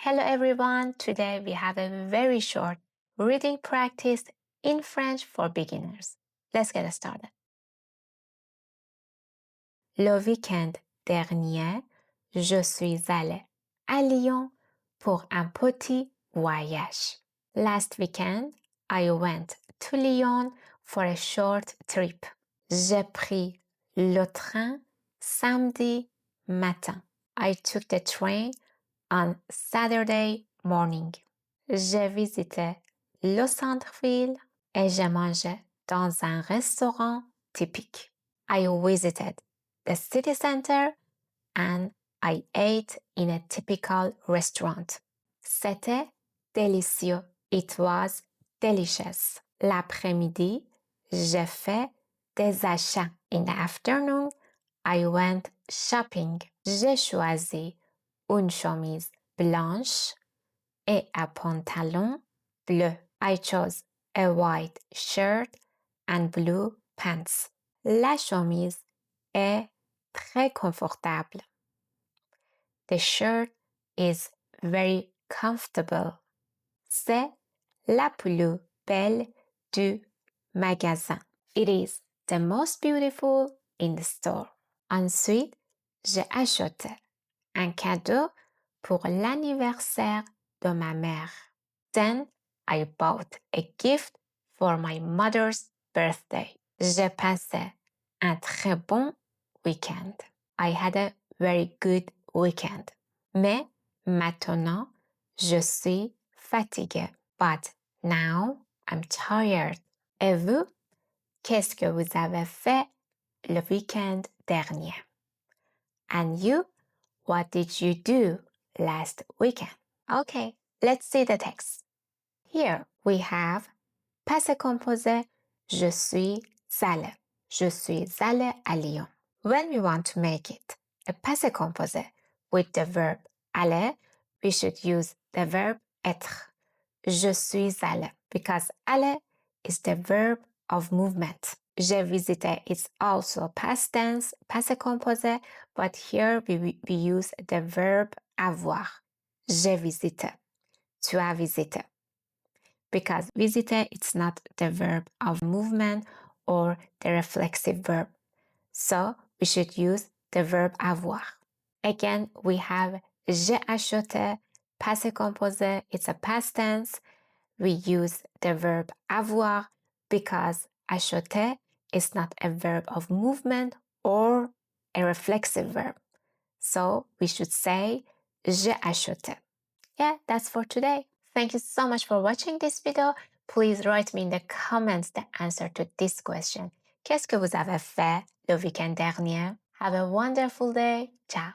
Hello everyone, today we have a very short reading practice in French for beginners. Let's get started. Le week-end dernier, je suis allée à Lyon pour un petit voyage. Last weekend, I went to Lyon for a short trip. J'ai pris le train samedi matin. I took the train on Saturday morning. J'ai visité le centre-ville et j'ai mangé dans un restaurant typique. I visited the city center and I ate in a typical restaurant. C'était délicieux. It was delicious. L'après-midi, j'ai fait des achats. In the afternoon, I went shopping. J'ai choisi une chemise blanche et un pantalon bleu. I chose a white shirt and blue pants. La chemise est très confortable. The shirt is very comfortable. C'est la plus belle du magasin. It is the most beautiful in the store. Ensuite, j'ai acheté un cadeau pour l'anniversaire de ma mère. Then I bought a gift for my mother's birthday. J'ai passé un très bon weekend. I had a very good weekend. Mais maintenant, je suis fatiguée. But now I'm tired. Et vous, qu'est-ce que vous avez fait le week-end dernier? And you, what did you do last weekend? Okay, let's see the text. Here we have passé composé, je suis allée. Je suis allée à Lyon. When we want to make it a passé composé with the verb aller, we should use the verb être. Je suis allée because aller is the verb of movement. J'ai visité is also past tense, passé composé, but here we use the verb avoir. J'ai visité. Tu as visité. Because visiter it's not the verb of movement or the reflexive verb. So we should use the verb avoir. Again, we have j'ai acheté, passé composé, it's a past tense. We use the verb avoir because acheter is not a verb of movement or a reflexive verb. So we should say j'ai acheté. Yeah, that's for today. Thank you so much for watching this video. Please write me in the comments the answer to this question. Qu'est-ce que vous avez fait le week-end dernier? Have a wonderful day. Ciao.